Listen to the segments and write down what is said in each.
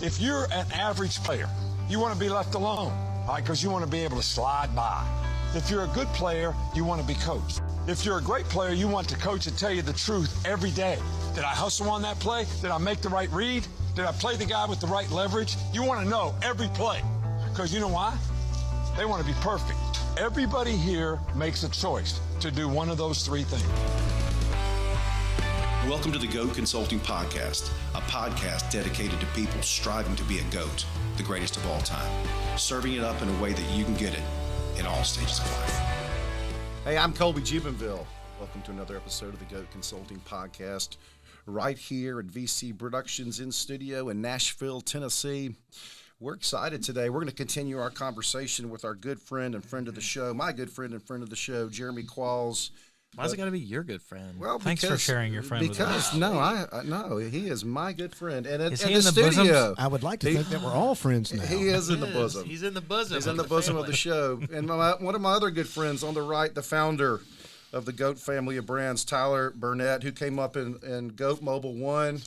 If you're an average player, you want to be left alone, right? Because you want to be able to slide by. If you're a good player, you want to be coached. If you're a great player, you want the coach to tell you the truth every day. Did I hustle on that play? Did I make the right read? Did I play the guy with the right leverage? You want to know every play. Because you know why? They want to be perfect. Everybody here makes a choice to do one of those three things. Welcome to the GOAT Consulting Podcast, a podcast dedicated to people striving to be a GOAT, the greatest of all time, serving it up in a way that you can get it in all stages of life. Hey, I'm Colby Jubenville. Welcome to another episode of the GOAT Consulting Podcast, right here at VC Productions in studio in Nashville, Tennessee. We're excited today. We're going to continue our conversation with our good friend and friend of the show, my good friend and friend of the show, Jeremey Qualls. Why is it got to be your good friend? Well, thanks for sharing your friend with us. No, he is my good friend. And is in he in the studio, bosom? I would like to think that we're all friends now. He is in the bosom. He's in the bosom. He's in the bosom of the show. And one of my other good friends on the right, the founder of the GOAT family of brands, Tyler Burnett, who came up in GOAT Mobile 1.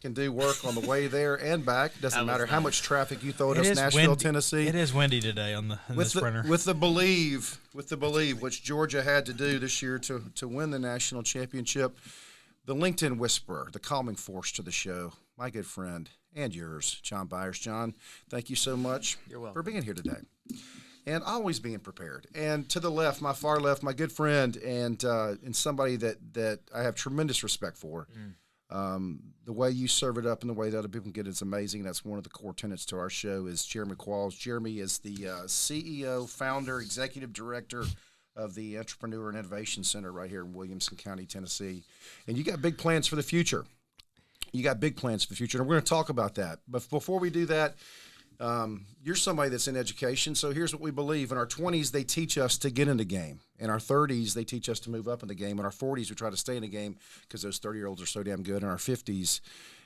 Can do work on the way there and back. Doesn't matter how much traffic you throw at us, Nashville, Tennessee. It is windy today on the sprinter. With the believe, which Georgia had to do this year to win the national championship. The LinkedIn whisperer, the calming force to the show, my good friend and yours, John Byers. John, thank you so much for being here today. And always being prepared. And to the left, my far left, my good friend and somebody that I have tremendous respect for. The way you serve it up and the way that other people can get it is amazing. That's one of the core tenets to our show is Jeremey Qualls. Jeremey is the CEO, founder, executive director of the Entrepreneur and Innovation Center right here in Williamson County, Tennessee. And you got big plans for the future. And we're going to talk about that. But before we do that, you're somebody that's in education, so here's what we believe. In our 20s, they teach us to get in the game. In our 30s, they teach us to move up in the game. In our 40s, we try to stay in the game because those 30-year-olds are so damn good. In our 50s,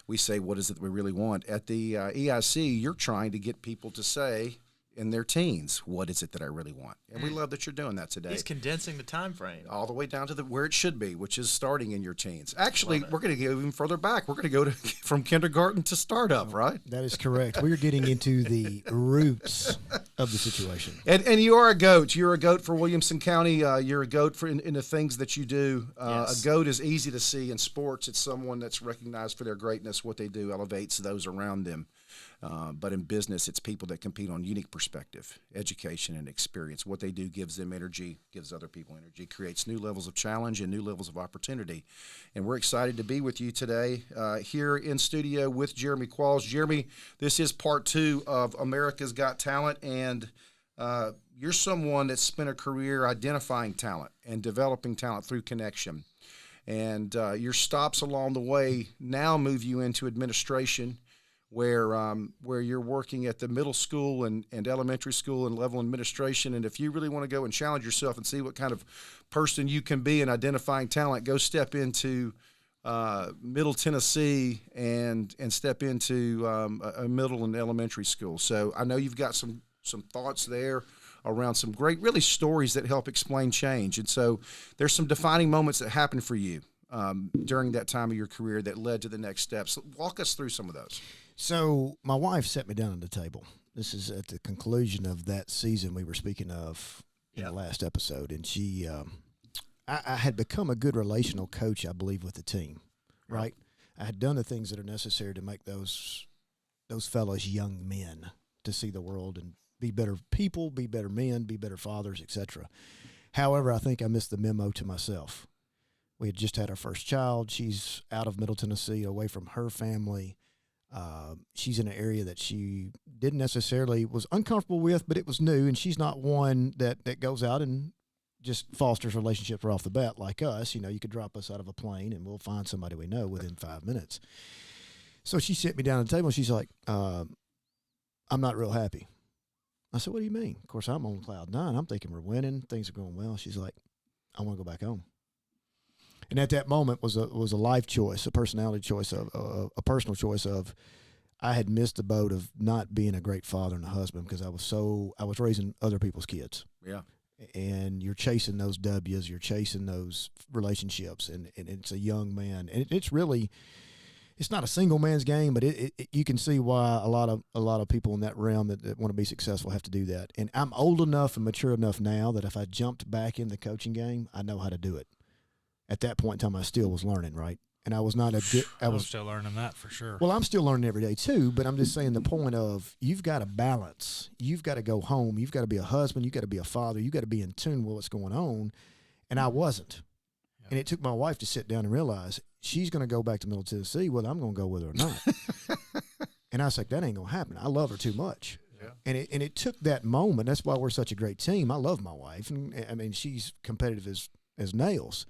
we say, what is it that we really want? At the EIC, you're trying to get people to say in their teens, what is it that I really want? And we love that you're doing that today. He's condensing the time frame. All the way down to where it should be, which is starting in your teens. Actually, we're going to go even further back. We're going to go from kindergarten to startup, right? That is correct. We're getting into the roots of the situation. And you are a GOAT. You're a GOAT for Williamson County. You're a GOAT for in the things that you do. Yes. A GOAT is easy to see in sports. It's someone that's recognized for their greatness. What they do elevates those around them. But in business, it's people that compete on unique perspective, education, and experience. What they do gives them energy, gives other people energy, creates new levels of challenge and new levels of opportunity. And we're excited to be with you today here in studio with Jeremey Qualls. Jeremey, this is part 2 of America's Got Talent, and you're someone that's spent a career identifying talent and developing talent through connection. And your stops along the way now move you into administration, where you're working at the middle school and elementary school and level administration. And if you really want to go and challenge yourself and see what kind of person you can be in identifying talent, go step into Middle Tennessee and step into a middle and elementary school. So I know you've got some thoughts there around some great, really, stories that help explain change. And so there's some defining moments that happened for you during that time of your career that led to the next steps. Walk us through some of those. So my wife sat me down at the table. This is at the conclusion of that season we were speaking of in the last episode. And she, I had become a good relational coach, I believe, with the team, right? I had done the things that are necessary to make those fellows young men to see the world and be better people, be better men, be better fathers, etc. However, I think I missed the memo to myself. We had just had our first child. She's out of Middle Tennessee, away from her family. She's in an area that she didn't necessarily was uncomfortable with, but it was new, and she's not one that goes out and just fosters relationships right off the bat like us. You know, you could drop us out of a plane, and we'll find somebody we know within 5 minutes. So she sat me down at the table, and she's like, I'm not real happy. I said, what do you mean? Of course, I'm on cloud 9. I'm thinking we're winning. Things are going well. She's like, I want to go back home. And at that moment was a life choice, a personality choice, a personal choice of I had missed the boat of not being a great father and a husband because I was raising other people's kids. Yeah. And you're chasing those W's, you're chasing those relationships, and it's a young man. And it's it's not a single man's game, but you can see why a lot of people in that realm that want to be successful have to do that. And I'm old enough and mature enough now that if I jumped back in the coaching game, I know how to do it. At that point in time, I still was learning, right? And I was not a good. I was still learning that for sure. Well, I'm still learning every day too, but I'm just saying the point of you've got to balance. You've got to go home. You've got to be a husband. You've got to be a father. You've got to be in tune with what's going on. And I wasn't. And it took my wife to sit down and realize she's going to go back to Middle Tennessee, whether I'm going to go with her or not. And I was like, that ain't going to happen. I love her too much. Yeah. And it took that moment. That's why we're such a great team. I love my wife. And I mean, she's competitive as nails.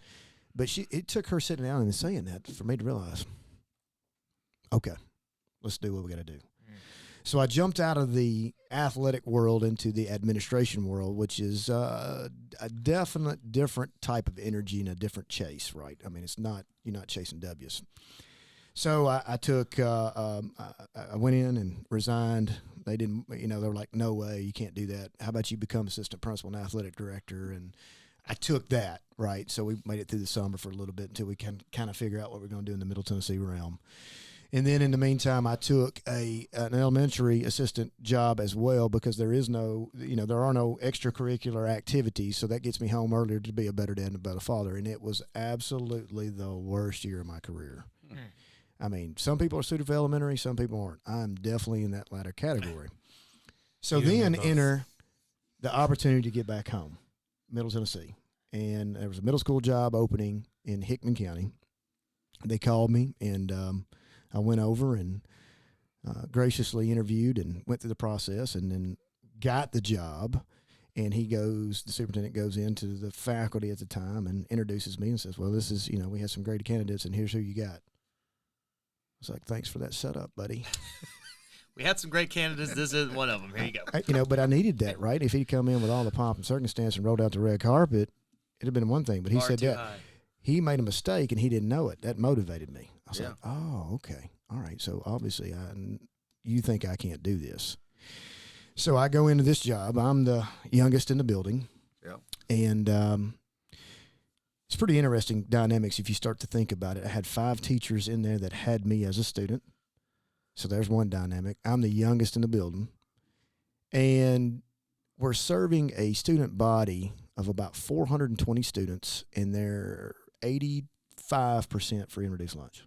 But it took her sitting down and saying that for me to realize, okay, let's do what we got to do. So I jumped out of the athletic world into the administration world, which is a definite different type of energy and a different chase, right? I mean, you're not chasing W's. So I went in and resigned. They didn't, they were like, no way, you can't do that. How about you become assistant principal and athletic director? And I took that, right? So we made it through the summer for a little bit until we can kind of figure out what we're going to do in the Middle Tennessee realm. And then in the meantime, I took an elementary assistant job as well because there are no extracurricular activities. So that gets me home earlier to be a better dad and a better father. And it was absolutely the worst year of my career. Mm. I mean, some people are suited for elementary, some people aren't. I'm definitely in that latter category. So then enter the opportunity to get back home, Middle Tennessee. And there was a middle school job opening in Hickman County. They called me, and I went over and graciously interviewed and went through the process and then got the job. And the superintendent goes into the faculty at the time and introduces me and says, well, this is, we have some great candidates and here's who you got. I was like, thanks for that setup, buddy. We had some great candidates. This is one of them. Here you go. But I needed that, right? If he'd come in with all the pomp and circumstance and rolled out the red carpet, it'd have been one thing. But he said that he made a mistake and he didn't know it. That motivated me. I was like, oh, okay. All right. So obviously you think I can't do this. So I go into this job. I'm the youngest in the building. Yeah. And it's pretty interesting dynamics if you start to think about it. I had 5 teachers in there that had me as a student. So there's one dynamic. I'm the youngest in the building. And we're serving a student body of about 420 students, and they're 85% free and reduced lunch.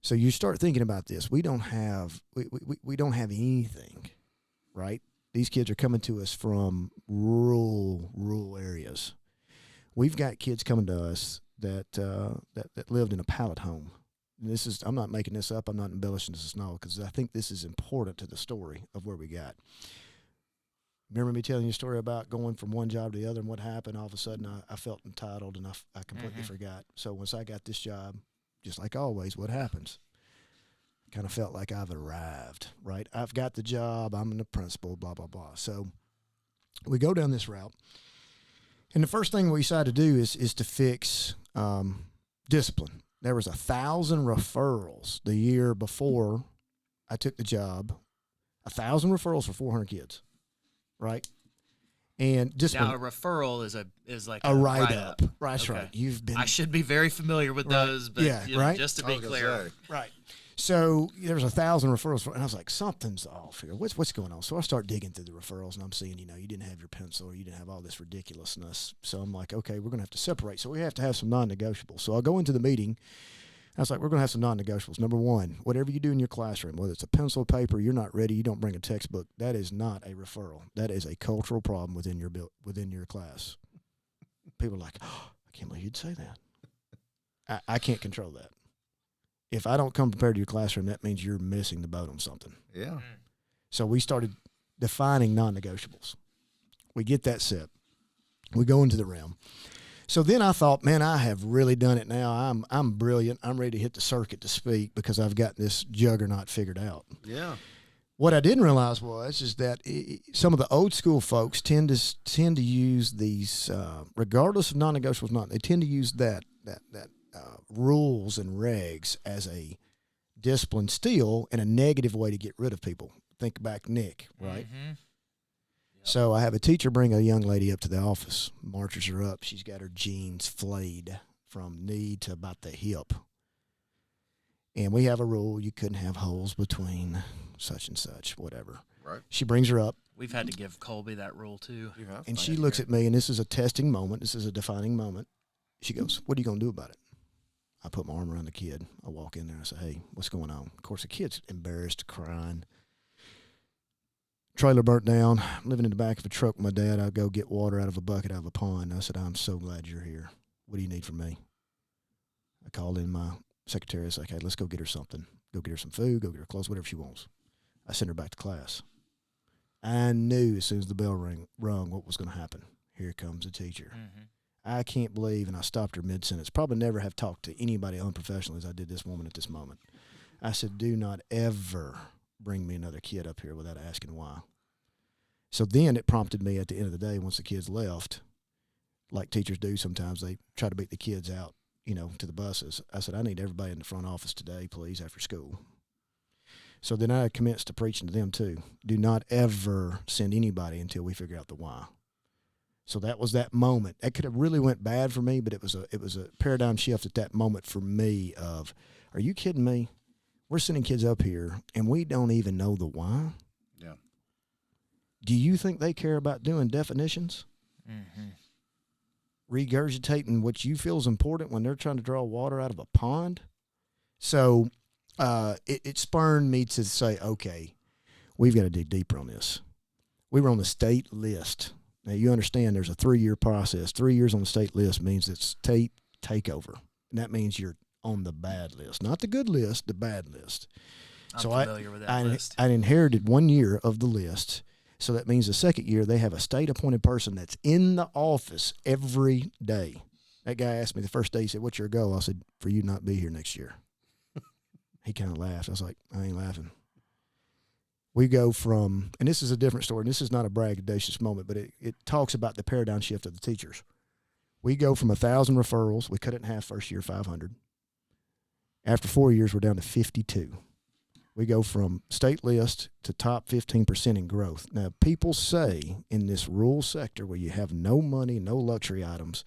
So you start thinking about this. We don't have anything, right? These kids are coming to us from rural areas. We've got kids coming to us that lived in a pallet home. And I'm not making this up. I'm not embellishing this at all because I think this is important to the story of where we got. Remember me telling you a story about going from one job to the other and what happened? All of a sudden, I felt entitled and I completely forgot. So once I got this job, just like always, what happens? I kind of felt like I've arrived, right? I've got the job. I'm the principal, blah, blah, blah. So we go down this route. And the first thing we decided to do is to fix discipline. There was 1,000 referrals the year before I took the job. 1,000 referrals for 400 kids. Right, and discipline. Now a referral is like a write-up. Right, okay. Right. I should be very familiar with those, but right. Just to be clear, right. So there was 1,000 referrals, and I was like, something's off here. What's going on? So I start digging through the referrals, and I'm seeing, you didn't have your pencil, or you didn't have all this ridiculousness. So I'm like, okay, we're gonna have to separate. So we have to have some non-negotiables. So I go into the meeting. I was like, we're going to have some non-negotiables. Number one, whatever you do in your classroom, whether it's a pencil, paper, you're not ready, you don't bring a textbook, that is not a referral. That is a cultural problem within your class. People are like, oh, I can't believe you'd say that. I can't control that. If I don't come prepared to your classroom, that means you're missing the boat on something. Yeah. So we started defining non-negotiables. We get that set. We go into the realm. So then I thought, man, I have really done it now. I'm brilliant. I'm ready to hit the circuit to speak because I've got this juggernaut figured out. Yeah. What I didn't realize is that some of the old school folks tend to use these, regardless of non-negotiables, they tend to use that rules and regs as a discipline still in a negative way to get rid of people. Think back, Nick, right? Mm-hmm. So I have a teacher bring a young lady up to the office, marches her up. She's got her jeans flayed from knee to about the hip. And we have a rule, you couldn't have holes between such and such, whatever. Right. She brings her up. We've had to give Colby that rule too. And she looks at me, and this is a testing moment. This is a defining moment. She goes, "What are you going to do about it?" I put my arm around the kid. I walk in there. I say, "Hey, what's going on?" Of course, the kid's embarrassed, crying. Trailer burnt down. I'm living in the back of a truck with my dad. I go get water out of a bucket out of a pond. I said, "I'm so glad you're here. What do you need from me?" I called in my secretary. I said, "Okay, let's go get her something. Go get her some food, go get her clothes, whatever she wants." I sent her back to class. I knew as soon as the bell rung what was going to happen. Here comes the teacher. Mm-hmm. I can't believe, and I stopped her mid-sentence. Probably never have talked to anybody unprofessionally as I did this woman at this moment. I said, "Do not ever bring me another kid up here without asking why." So then it prompted me at the end of the day, once the kids left, like teachers do sometimes, they try to beat the kids out, to the buses. I said, "I need everybody in the front office today, please, after school." So then I commenced to preaching to them too. Do not ever send anybody until we figure out the why. So that was that moment. That could have really went bad for me, but it was a paradigm shift at that moment for me of, are you kidding me? We're sending kids up here and we don't even know the why. Yeah. Do you think they care about doing definitions? Mm-hmm. Regurgitating what you feel is important when they're trying to draw water out of a pond? So it spurred me to say, okay, we've got to dig deeper on this. We were on the state list. Now, you understand there's a 3-year process. 3 years on the state list means it's state takeover. And that means you're on the bad list. Not the good list, the bad list. I'm familiar with that list. I inherited 1 year of the list. So that means the second year they have a state-appointed person that's in the office every day. That guy asked me the first day, he said, "What's your goal?" I said, "For you not be here next year." He kind of laughed. I was like, "I ain't laughing." We go from, and this is a different story, and this is not a braggadocious moment, but it talks about the paradigm shift of the teachers. We go from 1,000 referrals. We cut it in half first year, 500. After 4 years, we're down to 52. We go from state list to top 15% in growth. Now, people say in this rural sector where you have no money, no luxury items,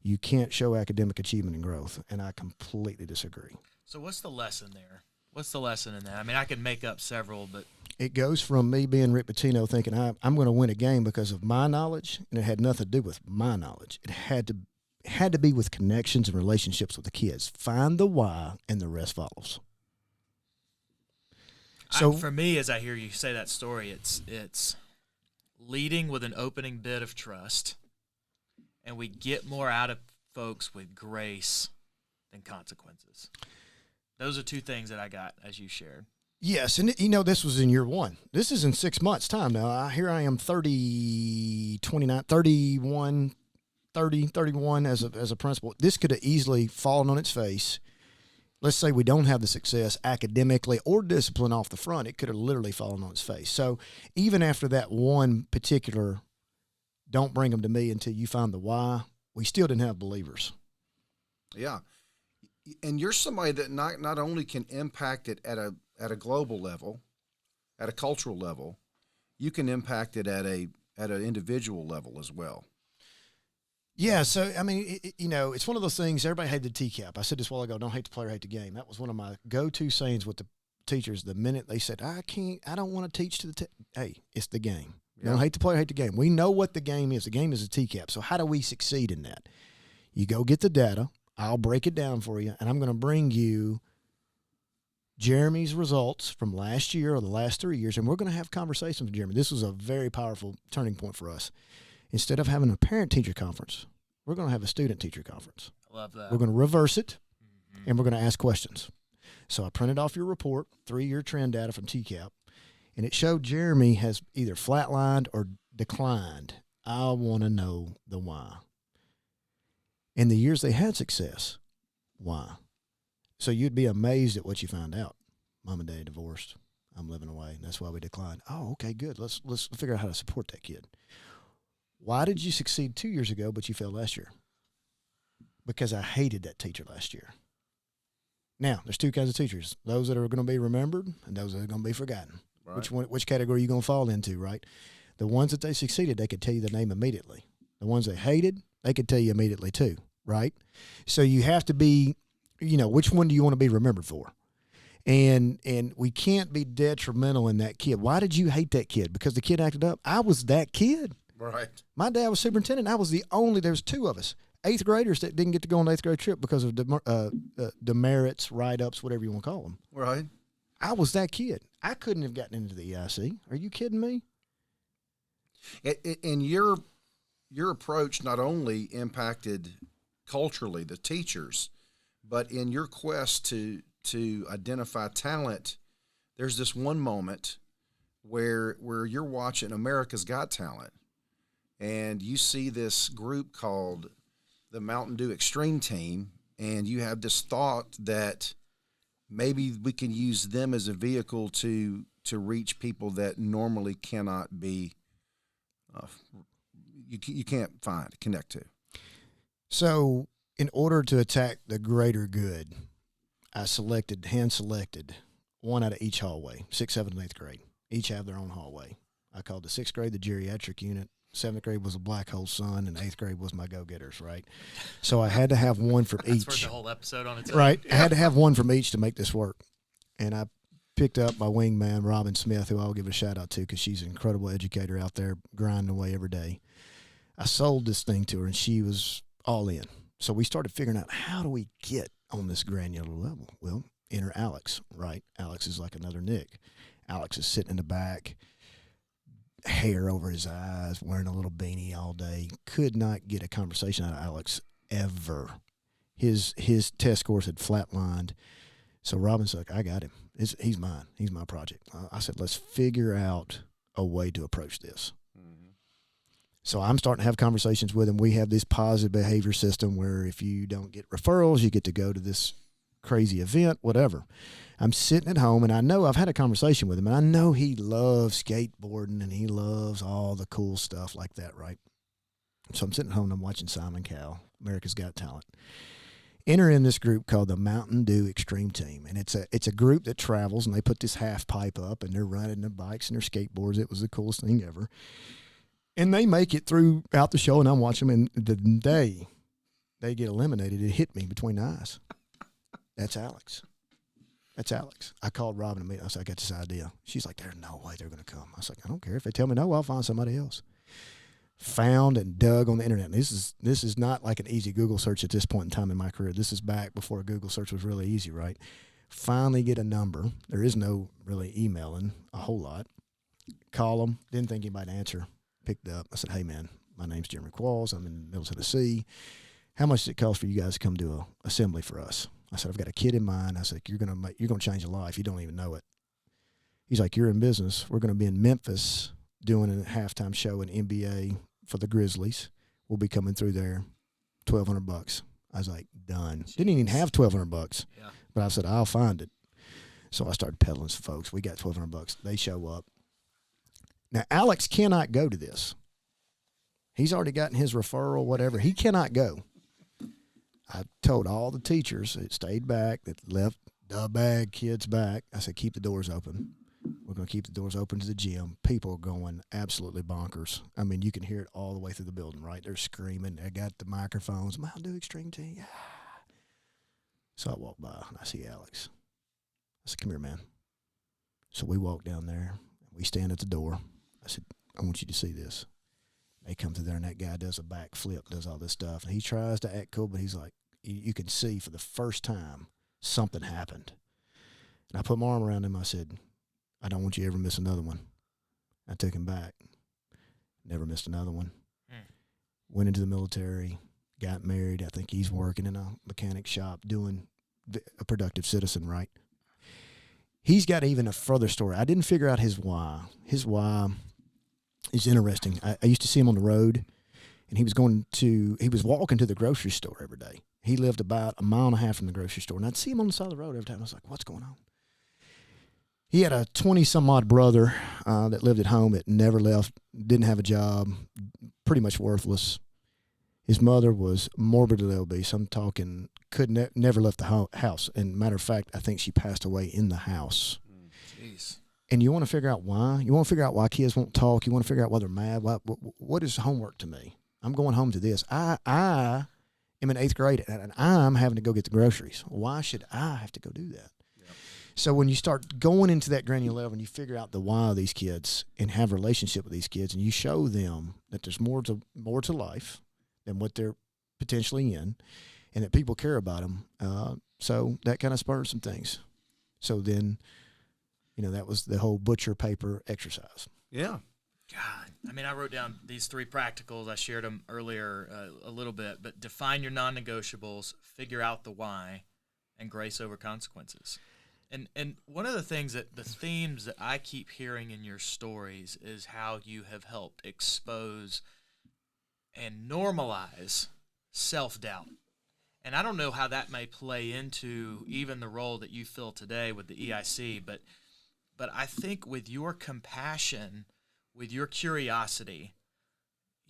you can't show academic achievement and growth, and I completely disagree. So what's the lesson there? What's the lesson in that? I mean, I could make up several, but it goes from me being Rick Pitino thinking I'm going to win a game because of my knowledge, and it had nothing to do with my knowledge. It had to be with connections and relationships with the kids. Find the why, and the rest follows. So for me, as I hear you say that story, it's leading with an opening bid of trust, and we get more out of folks with grace than consequences. Those are two things that I got as you shared. Yes, and this was in year one. This is in 6 months' time now. Here I am 30, 29, 31, 30, 31 as a principal. This could have easily fallen on its face. Let's say we don't have the success academically or discipline off the front. It could have literally fallen on its face. So even after that one particular, don't bring them to me until you find the why, we still didn't have believers. Yeah. And you're somebody that not only can impact it at a global level, at a cultural level, you can impact it at an individual level as well. Yeah, so, I mean, it's one of those things, everybody hated the TCAP. I said this a while ago, don't hate the player, hate the game. That was one of my go-to sayings with the teachers the minute they said, I don't want to teach to the hey, it's the game. Yeah. Don't hate the player, hate the game. We know what the game is. The game is a TCAP. So how do we succeed in that? You go get the data. I'll break it down for you, and I'm going to bring you Jeremy's results from last year or the last 3 years, and we're going to have conversations with Jeremy. This was a very powerful turning point for us. Instead of having a parent-teacher conference, we're going to have a student-teacher conference. I love that. We're going to reverse it, and we're going to ask questions. So I printed off your report, 3-year trend data from TCAP, and it showed Jeremy has either flatlined or declined. I want to know the why. In the years they had success, why? So you'd be amazed at what you find out. Mom and Dad divorced. I'm living away. That's why we declined. Oh, okay, good. Let's figure out how to support that kid. Why did you succeed 2 years ago, but you failed last year? Because I hated that teacher last year. Now, there's two kinds of teachers. Those that are going to be remembered and those that are going to be forgotten. Right. Which category are you going to fall into, right? The ones that they succeeded, they could tell you the name immediately. The ones they hated, they could tell you immediately too, right? So you have to be, which one do you want to be remembered for? And we can't be detrimental in that kid. Why did you hate that kid? Because the kid acted up? I was that kid. Right. My dad was superintendent. I was there was two of us, 8th graders that didn't get to go on the 8th grade trip because of demerits, write-ups, whatever you want to call them. Right. I was that kid. I couldn't have gotten into the EIC. Are you kidding me? And your approach not only impacted culturally the teachers, but in your quest to identify talent, there's this one moment where you're watching America's Got Talent, and you see this group called the Mountain Dew Extreme Team, and you have this thought that maybe we can use them as a vehicle to reach people that normally cannot be you can't connect to. So in order to attack the greater good, I hand selected one out of each hallway, 6th, 7th, and 8th grade. Each have their own hallway. I called the 6th grade the geriatric unit. 7th grade was a black hole sun, and 8th grade was my go-getters, right? So I had to have one from each. That's worth the whole episode on its own. Right. I had to have one from each to make this work. And I picked up my wingman, Robin Smith, who I'll give a shout-out to because she's an incredible educator out there grinding away every day. I sold this thing to her, and she was all in. So we started figuring out, how do we get on this granular level? Well, enter Alex, right? Alex is like another Nick. Alex is sitting in the back, hair over his eyes, wearing a little beanie all day. Could not get a conversation out of Alex ever. His test scores had flatlined. So Robin's like, I got him. He's mine. He's my project. I said, let's figure out a way to approach this. Mm-hmm. So I'm starting to have conversations with him. We have this positive behavior system where if you don't get referrals, you get to go to this crazy event, whatever. I'm sitting at home, and I know I've had a conversation with him, and I know he loves skateboarding, and he loves all the cool stuff like that, right? So I'm sitting at home, and I'm watching Simon Cowell, America's Got Talent. Enter in this group called the Mountain Dew Extreme Team, and it's a group that travels, and they put this half pipe up, and they're riding their bikes and their skateboards. It was the coolest thing ever. And they make it throughout the show, and I'm watching them, and the day they get eliminated, it hit me between the eyes. That's Alex. That's Alex. I called Robin and me. I said, I got this idea. She's like, there's no way they're going to come. I was like, I don't care. If they tell me no, I'll find somebody else. Found and dug on the internet. And this is not like an easy Google search at this point in time in my career. This is back before a Google search was really easy, right? Finally get a number. There is no really emailing a whole lot. Call them. Didn't think anybody would answer. Picked up. I said, hey, man, my name's Jeremey Qualls. I'm in Middle Tennessee. How much does it cost for you guys to come do an assembly for us? I said, I've got a kid in mind. I said, you're gonna change a life. You don't even know it. He's like, you're in business. We're going to be in Memphis doing a halftime show in NBA for the Grizzlies. We'll be coming through there, $1,200. I was like, done. Didn't even have $1,200, yeah. But I said, I'll find it. So I started peddling some folks. We got $1,200. They show up. Now, Alex cannot go to this. He's already gotten his referral, whatever. He cannot go. I told all the teachers that stayed back, that left the bag kids back, I said, keep the doors open. We're going to keep the doors open to the gym. People are going absolutely bonkers. I mean, you can hear it all the way through the building, right? They're screaming. They got the microphones. Mountain Dew Extreme Team. Yeah. So I walk by, and I see Alex. I said, come here, man. So we walk down there. We stand at the door. I said, I want you to see this. They come through there, and that guy does a backflip, does all this stuff. And he tries to act cool, but he's like, you can see for the first time something happened. And I put my arm around him. I said, I don't want you to ever miss another one. I took him back. Never missed another one. Went into the military, got married. I think he's working in a mechanic shop doing a productive citizen, right? He's got even a further story. I didn't figure out his why. His why is interesting. I used to see him on the road, and he was walking to the grocery store every day. He lived about 1.5 miles from the grocery store, and I'd see him on the side of the road every time. I was like, what's going on? He had a 20-some-odd brother that lived at home that never left, didn't have a job, pretty much worthless. His mother was morbidly obese. I'm talking never left the house. And matter of fact, I think she passed away in the house. Jeez. And you want to figure out why? You want to figure out why kids won't talk? You want to figure out why they're mad? What is homework to me? I'm going home to this. I am in 8th grade, and I'm having to go get the groceries. Why should I have to go do that? Yep. So when you start going into that granular level and you figure out the why of these kids and have a relationship with these kids, and you show them that there's more to life than what they're potentially in, and that people care about them, so that kind of spurs some things. So then, that was the whole butcher paper exercise. Yeah. God, I mean, I wrote down these 3 practicals. I shared them earlier a little bit, but define your non-negotiables, figure out the why, and grace over consequences. And one of the themes that I keep hearing in your stories is how you have helped expose and normalize self-doubt. And I don't know how that may play into even the role that you fill today with the EIC, but I think with your compassion, with your curiosity,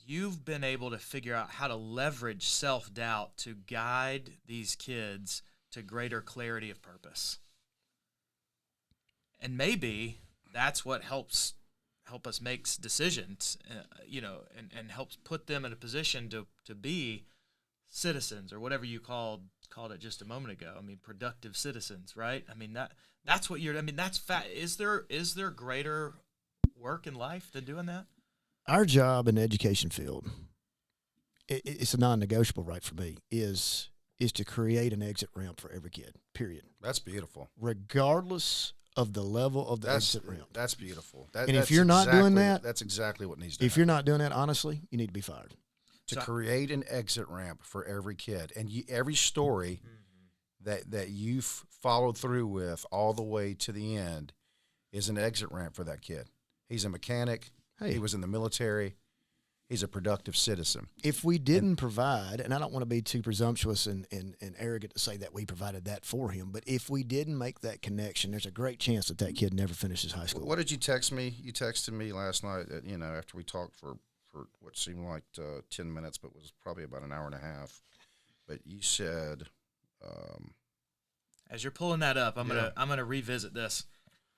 you've been able to figure out how to leverage self-doubt to guide these kids to greater clarity of purpose. And maybe that's what help us make decisions, and helps put them in a position to be citizens, or whatever you called it just a moment ago. I mean, productive citizens, right? I mean, that's what you're. I mean, that's Is there greater work in life than doing that? Our job in the education field, it's a non-negotiable, right, for me, is to create an exit ramp for every kid, period. That's beautiful. Regardless of the level of the exit ramp. That's beautiful. And if you're not doing that, that's exactly what needs to happen. If you're not doing that, honestly, you need to be fired. To create an exit ramp for every kid. And every story that you've followed through with all the way to the end is an exit ramp for that kid. He's a mechanic. He was in the military. He's a productive citizen. If we didn't provide, and I don't want to be too presumptuous and arrogant to say that we provided that for him, but if we didn't make that connection, there's a great chance that kid never finishes high school. What did you text me? You texted me last night, after we talked for what seemed like 10 minutes, but was probably about an hour and a half. But you said, as you're pulling that up, I'm gonna revisit this.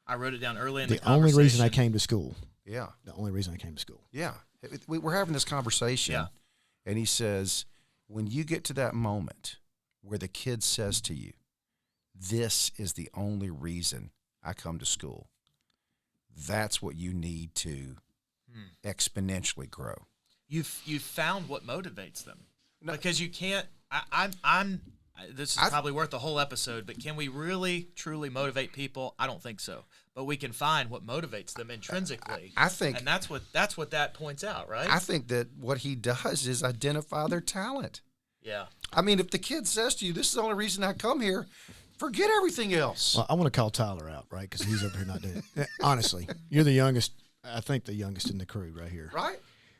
I wrote it down early in the conversation. The only reason I came to school. Yeah. The only reason I came to school. Yeah. We're having this conversation, and he says, when you get to that moment where the kid says to you, this is the only reason I come to school, that's what you need to exponentially grow. You've found what motivates them. No. Because you can't. This is probably worth the whole episode, but can we really, truly motivate people? I don't think so. But we can find what motivates them intrinsically. I think, and that's what that points out, right? I think that what he does is identify their talent. Yeah. I mean, if the kid says to you, "This is the only reason I come here," forget everything else. Well, I want to call Tyler out, right? Because he's over here not doing it. Honestly, you're the youngest. I think the youngest in the crew right here. Right.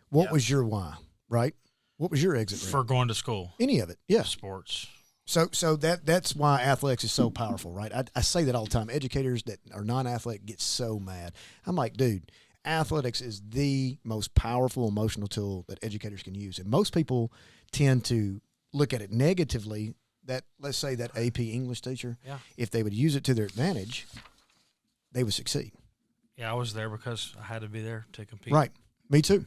What was your why? Right. What was your exit for going to school? Any of it? Yeah. Sports. So that's why athletics is so powerful, right? I say that all the time. Educators that are non-athletic get so mad. I'm like, dude, athletics is the most powerful emotional tool that educators can use. And most people tend to look at it negatively. That, let's say that AP English teacher, if they would use it to their advantage, they would succeed. Yeah, I was there because I had to be there to compete. Right. Me too.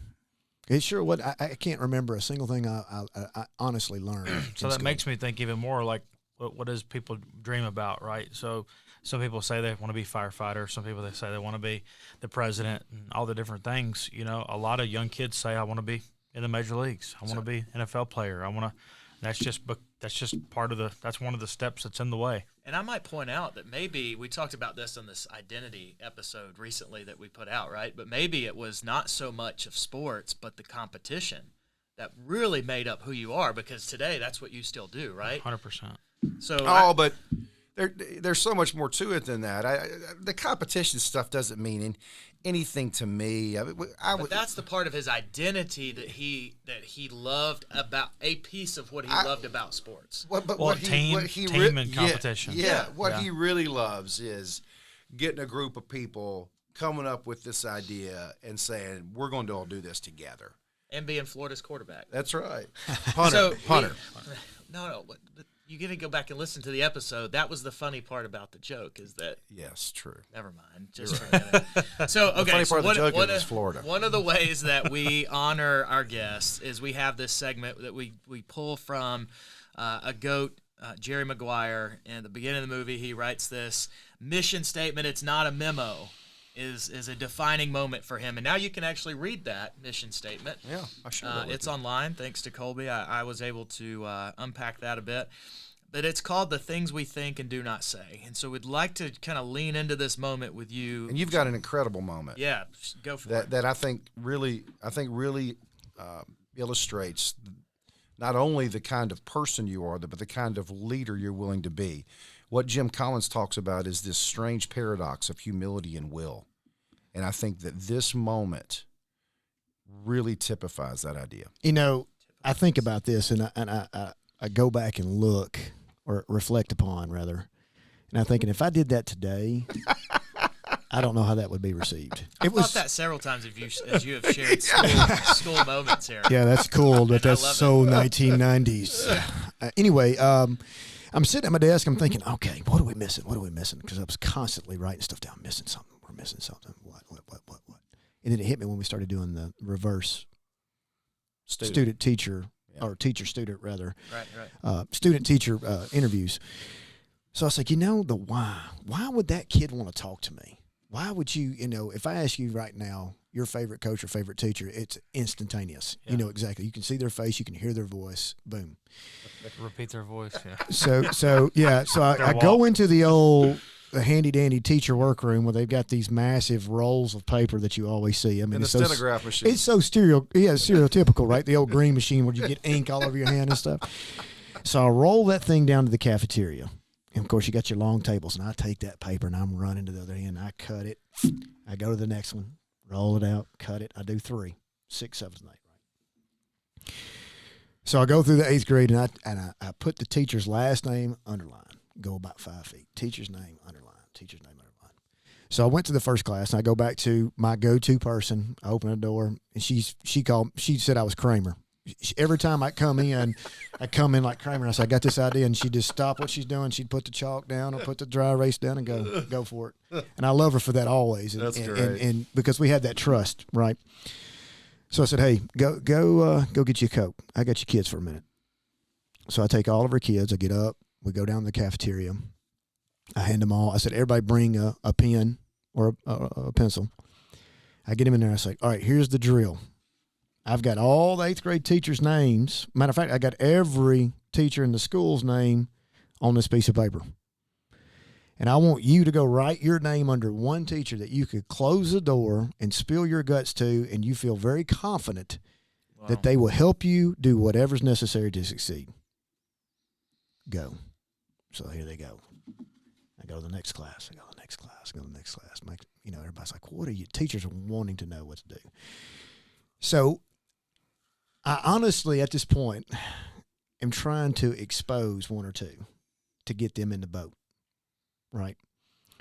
It sure would. I can't remember a single thing I honestly learned. So that makes me think even more like what does people dream about, right? So some people say they want to be firefighter. Some people they say they want to be the president and all the different things. A lot of young kids say I want to be in the major leagues. I want to be an NFL player. I want to. That's just part of that's one of the steps that's in the way. And I might point out that maybe we talked about this on this identity episode recently that we put out, right? But maybe it was not so much of sports, but the competition that really made up who you are, because today that's what you still do, right? 100%. So but there's so much more to it than that. The competition stuff doesn't mean anything to me. But that's the part of his identity that he loved about a piece of what he loved about sports. Team and competition. What he really loves is getting a group of people coming up with this idea and saying, we're going to all do this together. And being Florida's quarterback. That's right. Punter. No, but you get to go back and listen to the episode. That was the funny part about the joke, is that. Yes, true. Never mind. Just for a minute. So, okay. The funny part of the joke is Florida. One of the ways that we honor our guests is we have this segment that we pull from a GOAT Jerry Maguire, in the beginning of the movie, he writes this mission statement. It's not a memo. Is a defining moment for him, and now you can actually read that mission statement. Yeah, I sure. It's online, thanks to Colby. I was able to unpack that a bit. But it's called The Things We Think and Do Not Say. And so we'd like to kind of lean into this moment with you. And you've got an incredible moment. Yeah, go for it. That I think really illustrates not only the kind of person you are, but the kind of leader you're willing to be. What Jim Collins talks about is this strange paradox of humility and will. And I think that this moment really typifies that idea. You know, I think about this, and I go back and look, or reflect upon, rather, and I'm thinking, if I did that today, I don't know how that would be received. I've thought that several times as you have shared school moments here. Yeah, that's cool, but that's love so 1990s. Anyway, I'm sitting at my desk. I'm thinking, okay, what are we missing? What are we missing? Because I was constantly writing stuff down, missing something. We're missing something. What? And then it hit me when we started doing the reverse student-teacher, or teacher-student, rather. Right. Student-teacher interviews. So I was like, the why. Why would that kid want to talk to me? Why would you, if I ask you right now, your favorite coach or favorite teacher, it's instantaneous. Yeah. You know exactly. You can see their face. You can hear their voice. Boom. Repeat their voice, yeah. So I go into the handy-dandy teacher workroom where they've got these massive rolls of paper that you always see. I mean, and the stenograph machine. It's so stereotypical, right? The old green machine where you get ink all over your hand and stuff. So I roll that thing down to the cafeteria. And, of course, you got your long tables, and I take that paper, and I'm running to the other end. I cut it. I go to the next one, roll it out, cut it. I do 3, 6, 7, 8, right? So I go through the 8th grade, and I put the teacher's last name, underline, go about 5 feet. Teacher's name, underline, teacher's name, underline. So I went to the first class, and I go back to my go-to person. I open the door, and she said I was Kramer. Every time I come in like Kramer. And I said, I got this idea, and she'd just stop what she's doing. She'd put the chalk down or put the dry erase down and go for it. And I love her for that always. That's great. And because we had that trust, right? So I said, hey, go get you a Coke. I got your kids for a minute. So I take all of her kids. I get up. We go down to the cafeteria. I hand them all. I said, everybody bring a pen or a pencil. I get them in there. I say, all right, here's the drill. I've got all the 8th grade teachers' names. Matter of fact, I got every teacher in the school's name on this piece of paper. And I want you to go write your name under one teacher that you could close the door and spill your guts to, and you feel very confident that they will help you do whatever's necessary to succeed. Go. So here they go. I go to the next class. I go to the next class. I go to the next class. Everybody's like, what are you? Teachers are wanting to know what to do. So I honestly, at this point, am trying to expose 1 or 2 to get them in the boat, right?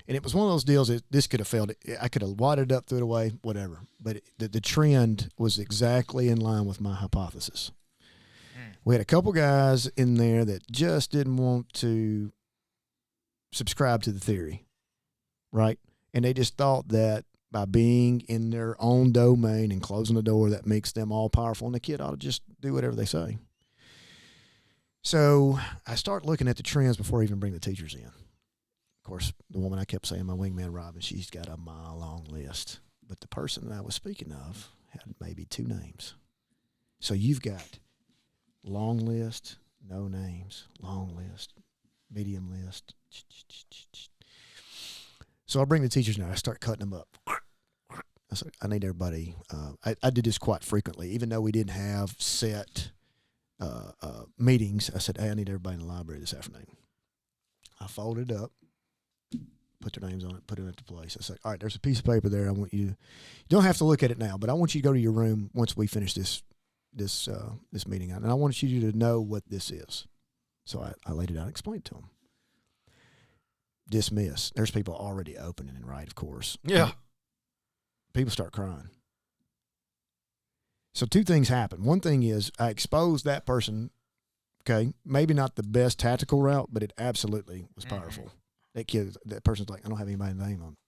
And it was one of those deals that this could have failed. I could have wadded up, threw it away, whatever. But the trend was exactly in line with my hypothesis. We had a couple guys in there that just didn't want to subscribe to the theory, right? And they just thought that by being in their own domain and closing the door, that makes them all powerful, and the kid ought to just do whatever they say. So I start looking at the trends before I even bring the teachers in. Of course, the woman I kept saying, my wingman, Robin, she's got a mile-long list. But the person that I was speaking of had maybe 2 names. So you've got long list, no names, long list, medium list. So I bring the teachers now. I start cutting them up. I said, I need everybody. I did this quite frequently, even though we didn't have set meetings. I said, hey, I need everybody in the library this afternoon. I folded it up, put their names on it, put it into place. I said, all right, there's a piece of paper there. I want you don't have to look at it now, but I want you to go to your room once we finish this meeting out, and I want you to know what this is. So I laid it out and explained to them. Dismiss. There's people already opening and right, of course. Yeah. People start crying. So 2 things happen. One thing is I exposed that person, okay, maybe not the best tactical route, but it absolutely was powerful. That person's like, I don't have anybody's name on it.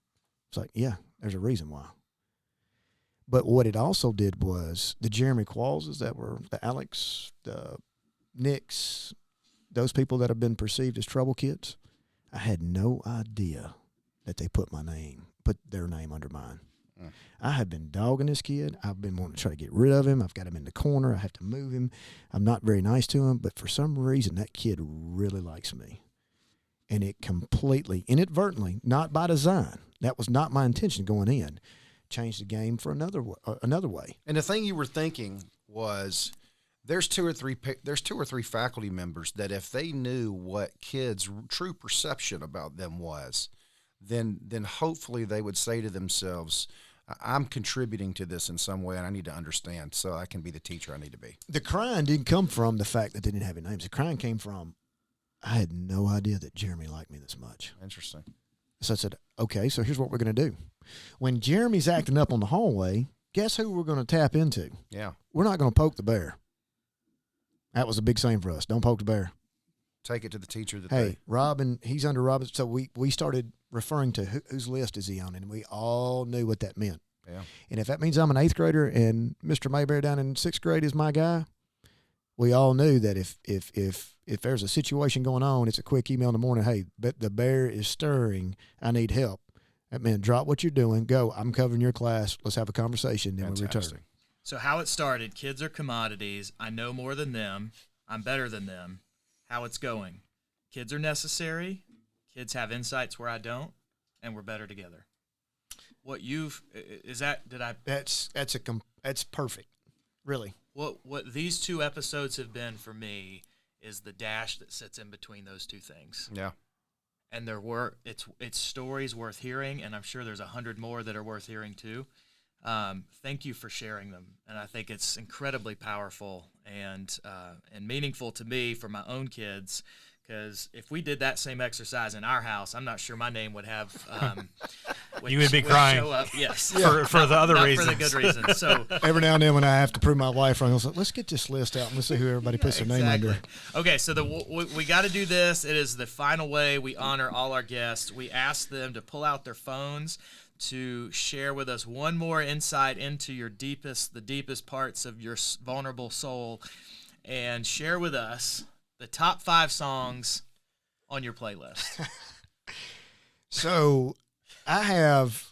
It's like, yeah, there's a reason why. But what it also did was the Jeremey Qualls that were the Alex, the Nicks, those people that have been perceived as trouble kids, I had no idea that they put their name under mine. I had been dogging this kid. I've been wanting to try to get rid of him. I've got him in the corner. I have to move him. I'm not very nice to him, but for some reason, that kid really likes me. And it completely, inadvertently, not by design, that was not my intention going in, changed the game for another way. And the thing you were thinking was, there's two or three faculty members that if they knew what kids' true perception about them was, then hopefully they would say to themselves, I'm contributing to this in some way, and I need to understand so I can be the teacher I need to be. The crying didn't come from the fact that they didn't have any names. The crying came from, I had no idea that Jeremy liked me this much. Interesting. So I said, okay, so here's what we're going to do. When Jeremy's acting up on the hallway, guess who we're going to tap into? Yeah. We're not going to poke the bear. That was a big saying for us. Don't poke the bear. Take it to the teacher that Hey, Robin, he's under Robin. So we started referring to whose list is he on, and we all knew what that meant. Yeah. And if that means I'm an 8th grader and Mr. Mayberry down in 6th grade is my guy, we all knew that if there's a situation going on, it's a quick email in the morning, hey, the bear is stirring, I need help. That meant drop what you're doing, go, I'm covering your class, let's have a conversation, then we return. So how it started, kids are commodities, I know more than them, I'm better than them. How it's going. Kids are necessary. Kids have insights where I don't, and we're better together. What That's perfect, really. What these 2 episodes have been for me is the dash that sits in between those 2 things. Yeah. And it's stories worth hearing, and I'm sure there's 100 more that are worth hearing too. Thank you for sharing them, and I think it's incredibly powerful and meaningful to me for my own kids. Because if we did that same exercise in our house, I'm not sure my name would have. You would be crying. Show up. Yes, for the other reasons. For the good reasons. So every now and then when I have to prove my wife wrong, I'll say, let's get this list out and let's see who everybody puts their name under. Okay, so we got to do this. It is the final way we honor all our guests. We ask them to pull out their phones to share with us one more insight into the deepest parts of your vulnerable soul, and share with us the top 5 songs on your playlist. So I have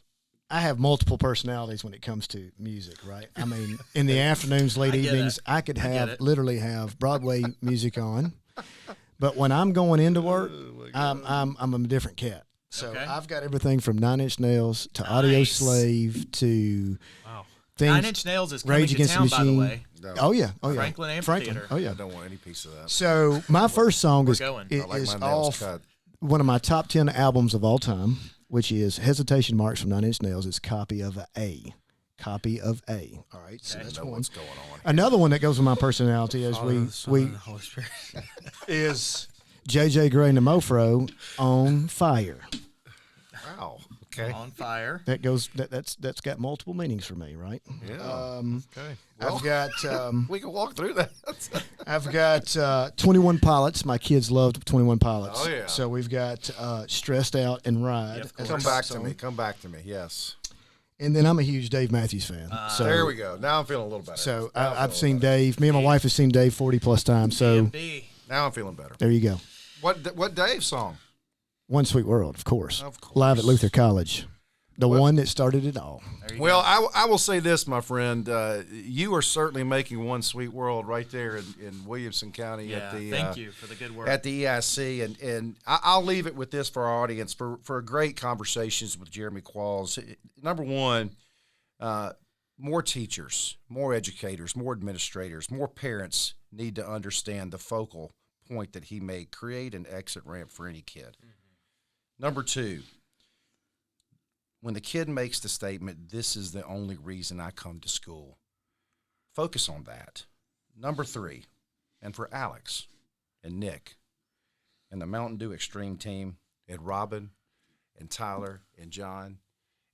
multiple personalities when it comes to music, right? I mean, in the afternoons, late evenings, I could literally have Broadway music on. But when I'm going into work, I'm a different cat. So I've got everything from 9 Inch Nails to Audio Slave to things. 9 Inch Nails is coming to town, by the way. No. Oh yeah. Franklin Amphitheater. Oh yeah. I don't want any piece of that. So my first song is I like is my nails off cut. one of my top 10 albums of all time, which is Hesitation Marks from 9 Inch Nails. It's Copy of A. Copy of A. All right, so that's one. What's going on? Another one that goes with my personality is we is JJ Gray and the Mofro on Fire. Wow. Okay. On Fire. That's got multiple meanings for me, right? Yeah. Okay. I've got we can walk through that. I've got 21 Pilots. My kids loved 21 Pilots. Oh yeah. So we've got Stressed Out and Ride. Yeah, Come back to me. Yes. And then I'm a huge Dave Matthews fan. So there we go. Now I'm feeling a little better. So I've seen Dave. Me and my wife have seen Dave 40 plus times. So B&B. Now I'm feeling better. there you go. What Dave song? One Sweet World, of course. Of course. Live at Luther College. The one that started it all. Well, I will say this, my friend. You are certainly making One Sweet World right there in Williamson County. Yeah, thank you for the good work. At the EIC. And I'll leave it with this for our audience, for great conversations with Jeremey Qualls. Number one, more teachers, more educators, more administrators, more parents need to understand the focal point that he made, create an exit ramp for any kid. Mm-hmm. Number two, when the kid makes the statement, this is the only reason I come to school, focus on that. Number three, and for Alex and Nick and the Mountain Dew Extreme team, and Robin and Tyler and John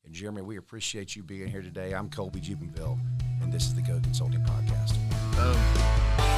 and Jeremy, we appreciate you being here today. I'm Colby Jubenville, and this is the Go Consulting Podcast. Boom.